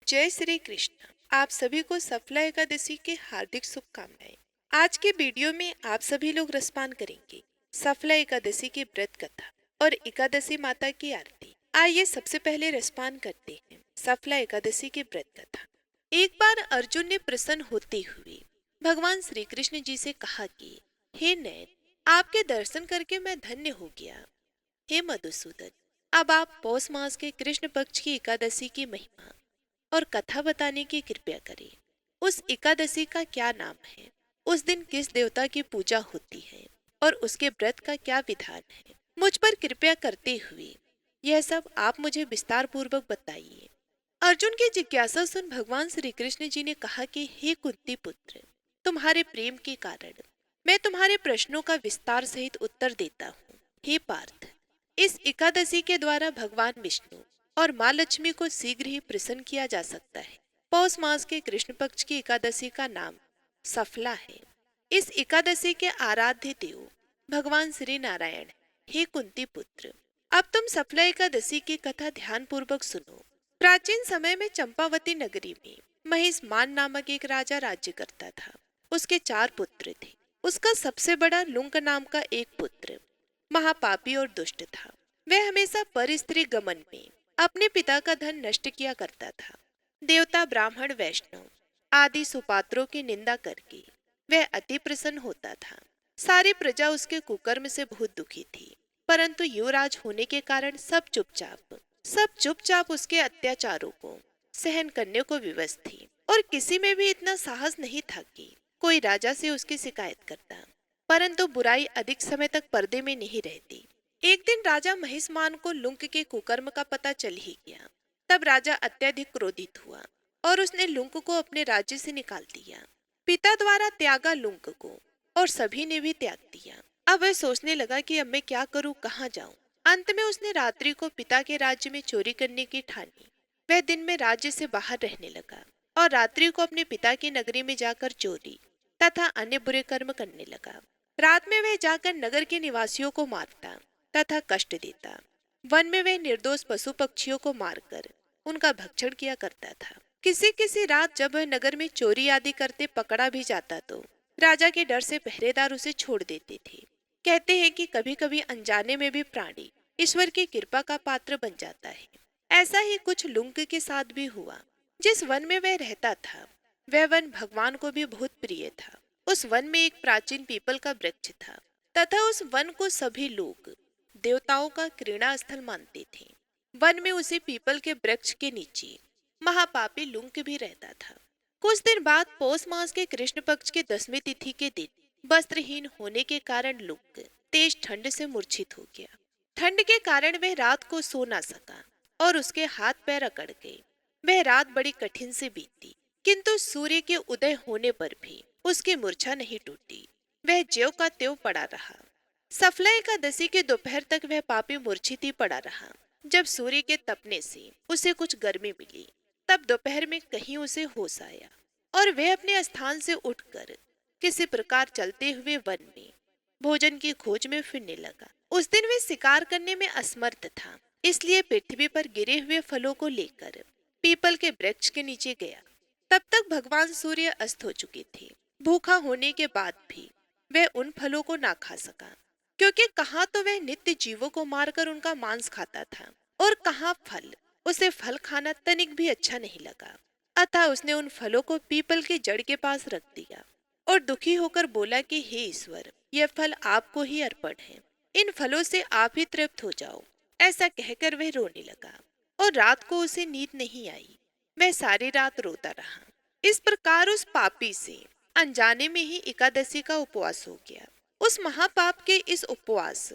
जय श्री कृष्ण। आप सभी को सफला एकादशी के हार्दिक शुभकामनाएं। आज के वीडियो में आप सभी लोग रसपान करेंगे सफला एकादशी की व्रत कथा और एकादशी माता की आरती। आइए सबसे पहले रसपान करते हैं सफला एकादशी की व्रत कथा। एक बार अर्जुन ने प्रसन्न होते हुए भगवान श्री कृष्ण जी से कहा कि हे नयन, आपके दर्शन करके मैं धन्य हो गया। हे मधुसूदन, अब आप पौष मास के कृष्ण पक्ष की एकादशी की महिमा और कथा बताने की कृपया करें। उस एकादशी का क्या नाम है, उस दिन किस देवता की पूजा होती है और उसके व्रत का क्या विधान है। मुझ पर कृपया करते हुए यह सब आप मुझे विस्तार पूर्वक बताइए। अर्जुन की जिज्ञासा सुन भगवान श्री कृष्ण जी ने कहा कि हे कुंती पुत्र, तुम्हारे प्रेम के कारण मैं तुम्हारे प्रश्नों का विस्तार सहित उत्तर देता हूँ। हे पार्थ, इस एकादशी के द्वारा भगवान विष्णु और माँ लक्ष्मी को शीघ्र ही प्रसन्न किया जा सकता है। पौष मास के कृष्ण पक्ष की एकादशी का नाम सफला है। इस एकादशी के आराध्य देव भगवान श्री नारायण। हे कुंती पुत्र, अब तुम सफला एकादशी की कथा ध्यान पूर्वक सुनो। प्राचीन समय में चंपावती नगरी में महिष्मान नामक एक राजा राज्य करता था। उसके 4 पुत्र थे। उसका सबसे बड़ा लुंक नाम का एक पुत्र महापापी और दुष्ट था। वह हमेशा पर स्त्री गमन में अपने पिता का धन नष्ट किया करता था। देवता, ब्राह्मण, वैष्णव आदि सुपात्रों की निंदा करके वह अति प्रसन्न होता था। सारी प्रजा उसके कुकर्म से बहुत दुखी थी, परंतु युवराज होने के कारण सब चुपचाप उसके अत्याचारों को सहन करने को विवश थी और किसी में भी इतना साहस नहीं था कि कोई राजा से उसकी शिकायत करता। परंतु बुराई अधिक समय तक पर्दे में नहीं रहती। एक दिन राजा महिष्मान को लुंक के कुकर्म का पता चल ही गया। तब राजा अत्यधिक क्रोधित हुआ और उसने लुंक को अपने राज्य से निकाल दिया। पिता द्वारा त्यागा लुंक को और सभी ने भी त्याग दिया। अब वह सोचने लगा कि अब मैं क्या करूं, कहाँ जाऊं। अंत में उसने रात्रि को पिता के राज्य में चोरी करने की ठानी। वह दिन में राज्य से बाहर रहने लगा और रात्रि को अपने पिता की नगरी में जाकर चोरी तथा अन्य बुरे कर्म करने लगा। रात में वह जाकर नगर के निवासियों को मारता तथा कष्ट देता। वन में वह निर्दोष पशु पक्षियों को मारकर उनका भक्षण किया करता था। किसी किसी रात जब वह नगर में चोरी आदि करते पकड़ा भी जाता तो राजा के डर से पहरेदार उसे छोड़ देते थे। कहते हैं कि कभी कभी अनजाने में भी प्राणी ईश्वर की कृपा का पात्र बन जाता है। ऐसा ही कुछ लुंक के साथ भी हुआ। जिस वन में वह रहता था वह वन भगवान को भी बहुत प्रिय था। उस वन में एक प्राचीन पीपल का वृक्ष था तथा उस वन को सभी लोग देवताओं का क्रीड़ा स्थल मानते थे। वन में उसी पीपल के वृक्ष के नीचे महापापी लुंक भी रहता था। कुछ दिन बाद पौष मास के कृष्ण पक्ष के 10वीं तिथि के दिन वस्त्रहीन होने के कारण लुंक तेज ठंड से मूर्छित हो गया। ठंड के कारण वह रात को सो ना सका और उसके हाथ पैर अकड़ गए। वह रात बड़ी कठिन से बीती, किंतु सूर्य के उदय होने पर भी उसकी मूर्छा नहीं टूटी। वह ज्यों का त्यों पड़ा रहा। सफला एकादशी के दोपहर तक वह पापी मूर्छित ही पड़ा रहा। जब सूर्य के तपने से उसे कुछ गर्मी मिली, तब दोपहर में कहीं उसे होश आया और वह अपने स्थान से उठकर किसी प्रकार चलते हुए वन में भोजन की खोज में फिरने लगा। उस दिन वह शिकार करने में असमर्थ था, इसलिए पृथ्वी पर गिरे हुए फलों को लेकर पीपल के वृक्ष के नीचे गया। तब तक भगवान सूर्य अस्त हो चुके थे। भूखा होने के बाद भी वह उन फलों को ना खा सका, क्योंकि कहाँ तो वह नित्य जीवों को मारकर उनका मांस खाता था और कहाँ फल। उसे फल खाना तनिक भी अच्छा नहीं लगा। अतः उसने उन फलों को पीपल के जड़ के पास रख दिया और दुखी होकर बोला कि हे ईश्वर, यह फल आपको ही अर्पण है। इन फलों से आप ही तृप्त हो जाओ। ऐसा कहकर वह रोने लगा और रात को उसे नींद नहीं आई। वह सारी रात रोता रहा। इस प्रकार उस पापी से अनजाने में ही एकादशी का उपवास हो गया। उस महापाप के इस उपवास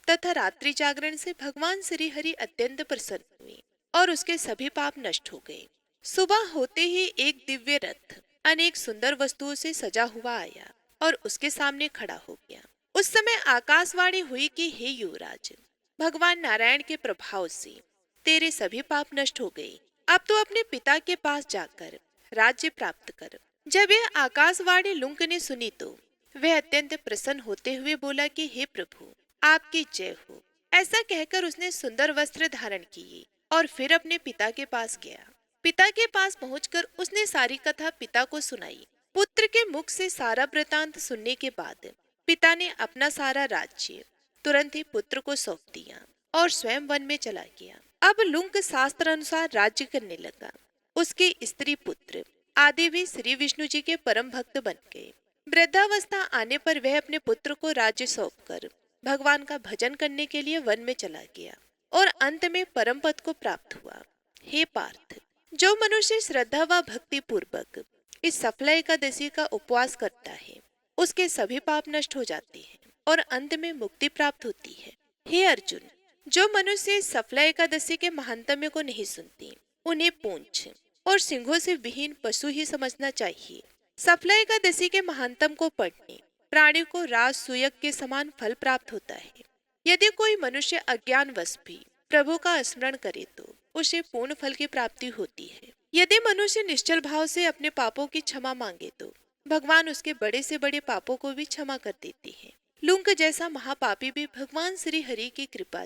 तथा रात्रि जागरण से भगवान श्री हरि अत्यंत प्रसन्न हुए और उसके सभी पाप नष्ट हो गए। सुबह होते ही एक दिव्य रथ अनेक सुंदर वस्तुओं से सजा हुआ आया और उसके सामने खड़ा हो गया। उस समय आकाशवाणी हुई कि हे युवराज, भगवान नारायण के प्रभाव से तेरे सभी पाप नष्ट हो गए। अब तो अपने पिता के पास जाकर राज्य प्राप्त कर। जब यह आकाशवाणी लुंक ने सुनी तो वह अत्यंत प्रसन्न होते हुए बोला कि हे प्रभु, आपकी जय हो। ऐसा कहकर उसने सुंदर वस्त्र धारण किए और फिर अपने पिता के पास गया। पिता के पास पहुंचकर उसने सारी कथा पिता को सुनाई। पुत्र के मुख से सारा वृतांत सुनने के बाद पिता ने अपना सारा राज्य तुरंत ही पुत्र को सौंप दिया और स्वयं वन में चला गया। अब लुंक शास्त्र अनुसार राज्य करने लगा। उसके स्त्री पुत्र आदि भी श्री विष्णु जी के परम भक्त बन गए। वृद्धावस्था आने पर वह अपने पुत्र को राज्य सौंपकर भगवान का भजन करने के लिए वन में चला गया और अंत में परम पद को प्राप्त हुआ। हे पार्थ, जो मनुष्य श्रद्धा व भक्ति पूर्वक इस सफला एकादशी का उपवास करता है, उसके सभी पाप नष्ट हो जाते हैं और अंत में मुक्ति प्राप्त होती है। हे अर्जुन, जो मनुष्य इस सफला एकादशी के महात्म्य को नहीं सुनते, उन्हें पूंछ और सिंहों से विहीन पशु ही समझना चाहिए। सफला एकादशी के महात्म्य को पढ़ने प्राणी को राज सुयज्ञ के समान फल प्राप्त होता है। यदि कोई मनुष्य अज्ञानवश भी प्रभु का स्मरण करे तो उसे पूर्ण फल की प्राप्ति होती है। यदि मनुष्य निश्चल भाव से अपने पापों की क्षमा मांगे तो भगवान उसके बड़े से बड़े पापों को भी क्षमा कर देते हैं। लुंक जैसा महापापी भी भगवान श्री हरि की कृपा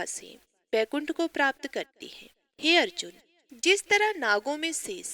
से वैकुंठ को प्राप्त करते हैं। हे अर्जुन, जिस तरह नागों में शेष,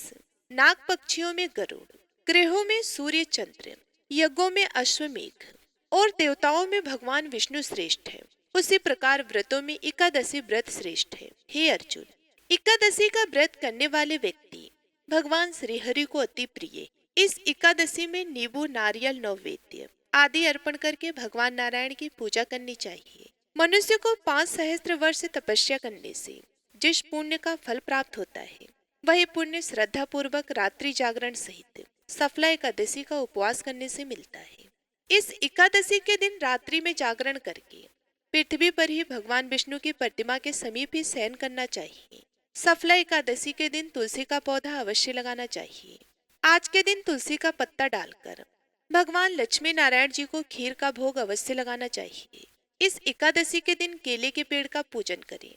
नाग पक्षियों में गरुड़, ग्रहों में सूर्य चंद्र, यज्ञों में अश्वमेघ और देवताओं में भगवान विष्णु श्रेष्ठ है, उसी प्रकार व्रतों में एकादशी व्रत श्रेष्ठ है। हे अर्जुन, एकादशी का व्रत करने वाले व्यक्ति भगवान श्री हरि को अति प्रिय। इस एकादशी में नींबू, नारियल, नैवेद्य आदि अर्पण करके भगवान नारायण की पूजा करनी चाहिए। मनुष्य को 5 सहस्त्र वर्ष तपस्या करने से जिस पुण्य का फल प्राप्त होता है, वही पुण्य श्रद्धा पूर्वक रात्रि जागरण सहित सफला एकादशी का उपवास करने से मिलता है। इस एकादशी के दिन रात्रि में जागरण करके पृथ्वी पर ही भगवान विष्णु की प्रतिमा के समीप ही शयन करना चाहिए। सफला एकादशी के दिन तुलसी का पौधा अवश्य लगाना चाहिए। आज के दिन तुलसी का पत्ता डालकर भगवान लक्ष्मी नारायण जी को खीर का भोग अवश्य लगाना चाहिए। इस एकादशी के दिन केले के पेड़ का पूजन करें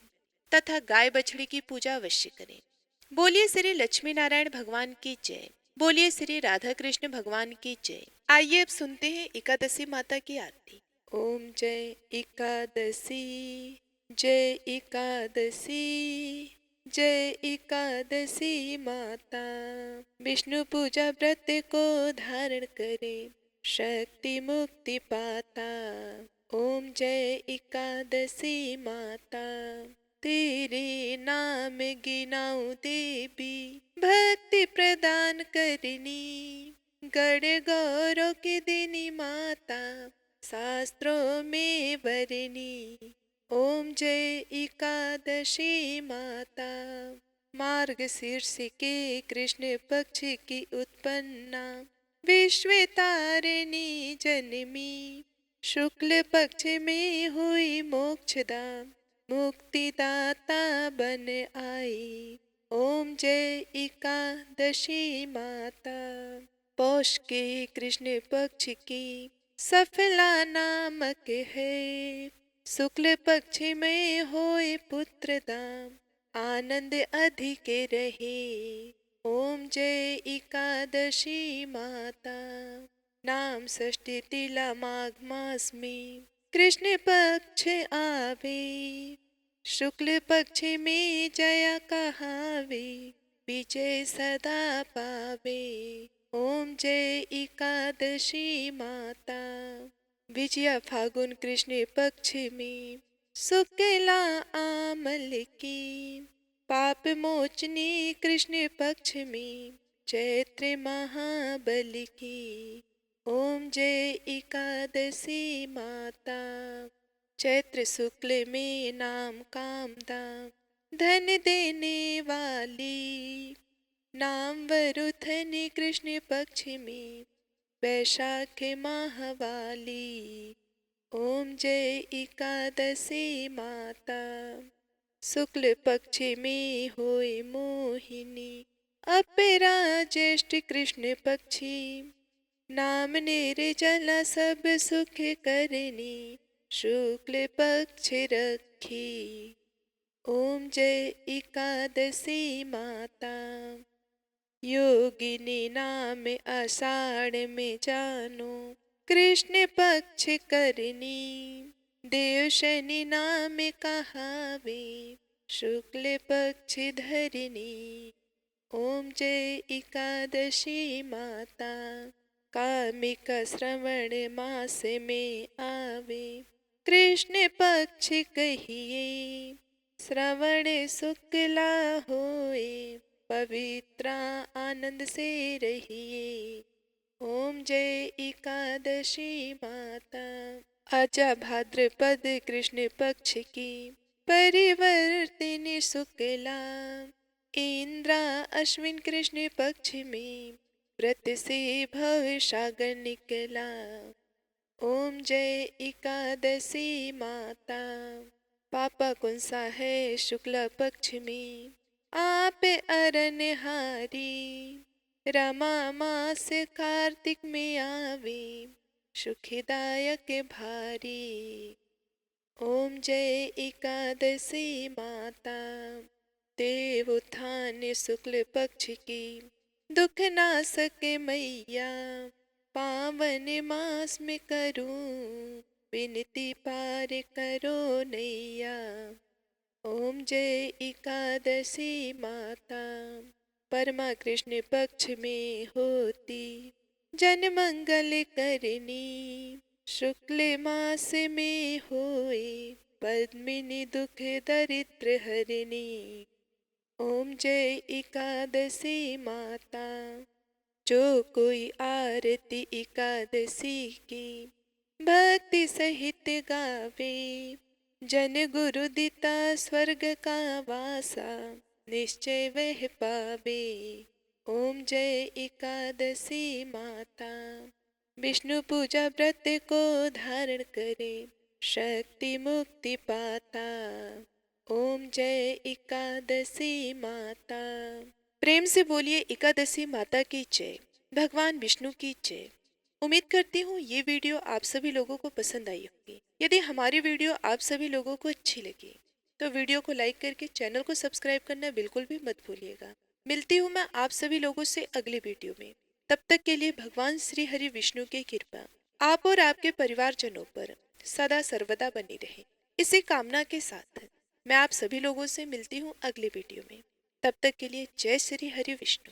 तथा गाय बछड़ी की पूजा अवश्य करें। बोलिए श्री लक्ष्मी नारायण भगवान की जय। बोलिए श्री राधा कृष्ण भगवान की जय। आइए अब सुनते हैं एकादशी माता की आरती। ओम जय एकादशी, जय एकादशी, जय एकादशी माता। विष्णु पूजा व्रत को धारण करे, शक्ति मुक्ति पाता। ओम जय एकादशी माता, तेरे नाम गिनाऊं देवी, भक्ति प्रदान करनी। गण गौरव के देनी माता, शास्त्रों में वरनी। ओम जय एकादशी माता, मार्गशीर्ष के कृष्ण पक्ष की उत्पन्ना, विश्व तारिणी जनमी। शुक्ल पक्ष में हुई मोक्षदा, मुक्तिदाता बन आई। ओम जय एकादशी माता, पौष के कृष्ण पक्ष की सफला नामक है। शुक्ल पक्ष में होए पुत्र दाम, आनंद अधिक रहे। ओम जय एकादशी माता, नाम षष्ठी तिला माघ मास में कृष्ण पक्ष आवे। शुक्ल पक्ष में जया कहावे, विजय सदा पावे। ओम जय एकादशी माता, विजया फागुन कृष्ण पक्ष में शुक्ला आमल की। पाप मोचनी कृष्ण पक्ष में चैत्र महाबल की। ओम जय एकादशी माता, चैत्र शुक्ल में नाम कामदाम, धन देने वाली। नाम वरुधन कृष्ण पक्ष में वैशाख माहवाली। ओम जय एकादशी माता, शुक्ल पक्ष में होए मोहिनी। अपरा ज्येष्ठ कृष्ण पक्षी, नाम निर्जला सब सुख करनी। शुक्ल पक्ष रखी। ओम जय एकादशी माता, योगिनी नाम आषाढ़ में जानो। कृष्ण पक्ष करनी, देव शनि नाम कहावे। शुक्ल पक्ष धरिणी। ओम जय एकादशी माता, कामिका श्रवण मास में आवे। कृष्ण पक्ष कहिए, श्रवण शुक्ला होए। पवित्रा आनंद से रहिए। ओम जय एकादशी माता। आजा भाद्रपद कृष्ण पक्ष की, परिवर्तिनी शुक्ला। इंद्रा अश्विन कृष्ण पक्ष में, व्रत से भव सागर निकला। ओम जय एकादशी माता। पापा कौन सा है शुक्ला पक्ष में, आप अरण्यहारी। रमा मास कार्तिक में आवे, सुखदायक भारी। ओम जय एकादशी माता। देव उत्थान शुक्ल पक्ष की, दुख नाशक मैया। पावन मास में करूं, विनती पार करो नैया। ओम जय एकादशी माता। परमा कृष्ण पक्ष में होती, जन मंगल करनी। शुक्ल मास में होए, पद्मिनी दुख दरिद्र हरिणी। ओम जय एकादशी माता। जो कोई आरती एकादशी की, भक्ति सहित गावे। जन गुरु दिता स्वर्ग का वासा, निश्चय वह पावे। ओम जय एकादशी माता। विष्णु पूजा व्रत को धारण करे, शक्ति मुक्ति पाता। ओम जय एकादशी माता। प्रेम से बोलिए एकादशी माता की जय, भगवान विष्णु की जय। उम्मीद करती हूँ ये वीडियो आप सभी लोगों को पसंद आई होगी। यदि हमारी वीडियो आप सभी लोगों को अच्छी लगी तो वीडियो को लाइक करके चैनल को सब्सक्राइब करना बिल्कुल भी मत भूलिएगा। मिलती हूँ मैं आप सभी लोगों से अगले वीडियो में। तब तक के लिए भगवान श्री हरि विष्णु की कृपा आप और आपके परिवारजनों पर सदा सर्वदा बनी रहे। इसी कामना के साथ मैं आप सभी लोगों से मिलती हूँ अगले वीडियो में। तब तक के लिए जय श्री हरि विष्णु।